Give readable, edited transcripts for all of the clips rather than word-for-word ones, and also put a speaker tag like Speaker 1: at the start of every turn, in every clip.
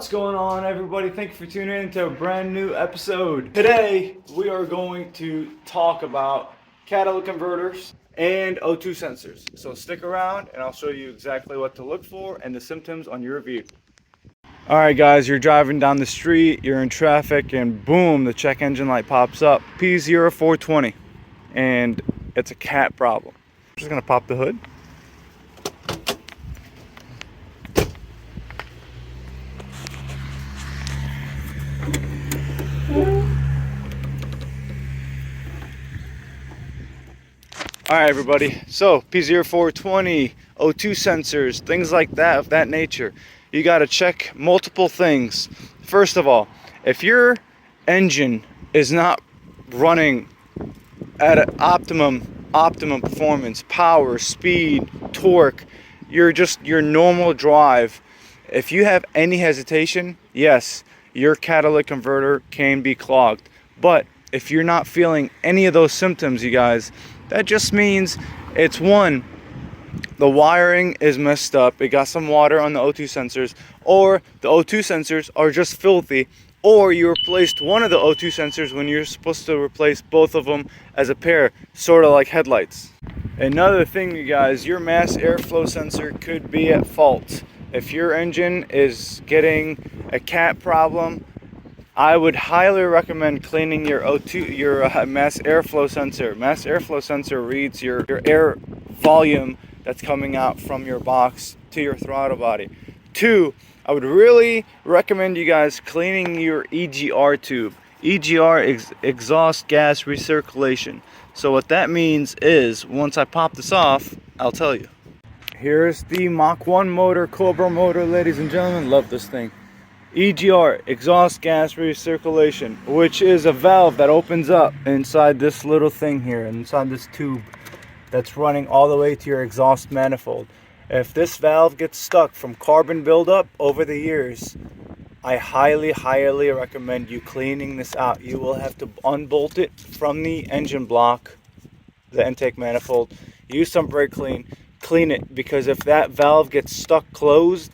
Speaker 1: going on, everybody? Thank you for tuning in to a brand new episode. Today we are going to talk about catalytic converters and O2 sensors. So stick around and I'll show you exactly what to look for and the symptoms on your vehicle. Alright guys, you're driving down the street, you're in traffic, and boom, the check engine light pops up, P0420, and it's a cat problem. I'm just gonna pop the hood. Alright everybody, so P0420, O2 sensors, things like that of that nature. You got to check multiple things. First of all, if your engine is not running at an optimum performance, power, speed, torque, your normal drive, if you have any hesitation, yes, your catalytic converter can be clogged. But if you're not feeling any of those symptoms, you guys, that just means it's one, the wiring is messed up, it got some water on the O2 sensors, or the O2 sensors are just filthy, or you replaced one of the O2 sensors when you're supposed to replace both of them as a pair, sort of like headlights. Another thing, you guys, your mass airflow sensor could be at fault. If your engine is getting a cat problem, I would highly recommend cleaning your mass airflow sensor. Mass airflow sensor reads your air volume that's coming out from your box to your throttle body. Two, I would really recommend you guys cleaning your EGR tube. EGR exhaust gas recirculation. So what that means is, once I pop this off, I'll tell you. Here's the Mach 1 motor, Cobra motor, ladies and gentlemen. Love this thing. EGR, exhaust gas recirculation, which is a valve that opens up inside this little thing here, inside this tube that's running all the way to your exhaust manifold. If this valve gets stuck from carbon buildup over the years, I highly recommend you cleaning this out. You will have to unbolt it from the engine block, the intake manifold, use some brake clean it, because if that valve gets stuck closed,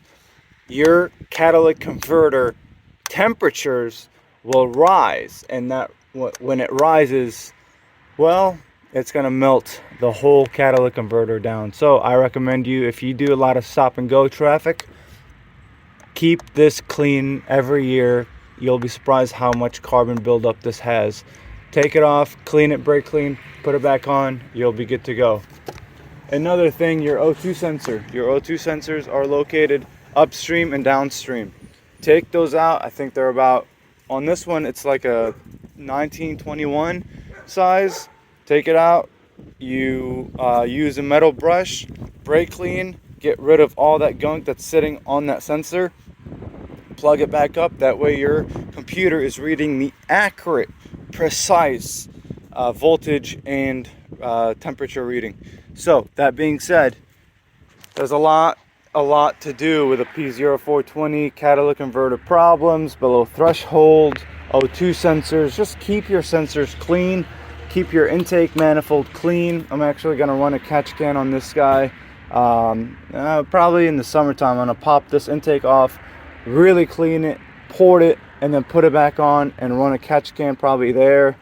Speaker 1: your catalytic converter temperatures will rise, and that when it rises, well, it's going to melt the whole catalytic converter down. So I recommend you, if you do a lot of stop and go traffic, keep this clean every year. You'll be surprised how much carbon buildup this has. Take it off, clean it, brake clean, put it back on, you'll be good to go. Another thing, your O2 sensor. Your O2 sensors are located upstream and downstream. Take those out. I think they're about, on this one it's like a 1921 size. Take it out. You use a metal brush, brake clean, get rid of all that gunk that's sitting on that sensor, plug it back up. That way your computer is reading the accurate, precise voltage and temperature reading. So that being said, there's a lot to do with a P0420 catalytic converter problems, below threshold, O2 sensors. Just keep your sensors clean, keep your intake manifold clean. I'm actually going to run a catch can on this guy probably in the summertime. I'm going to pop this intake off, really clean it, port it, and then put it back on and run a catch can probably there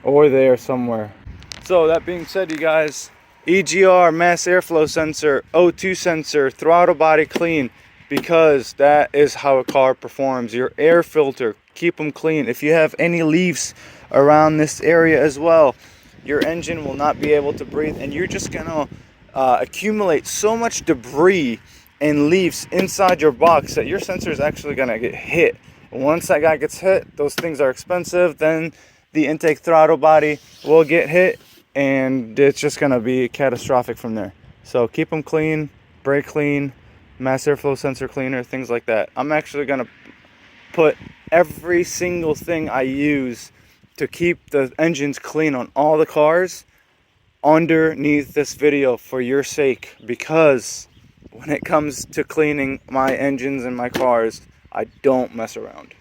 Speaker 1: or there somewhere. So that being said, you guys, EGR, mass airflow sensor, O2 sensor, throttle body clean, because that is how a car performs. Your air filter, keep them clean. If you have any leaves around this area as well, your engine will not be able to breathe, and you're just gonna accumulate so much debris and leaves inside your box that your sensor is actually gonna get hit. Once that guy gets hit, those things are expensive, then the intake throttle body will get hit, and it's just going to be catastrophic from there. So keep them clean, brake clean, mass airflow sensor cleaner, things like that. I'm actually going to put every single thing I use to keep the engines clean on all the cars underneath this video for your sake, because when it comes to cleaning my engines and my cars, I don't mess around.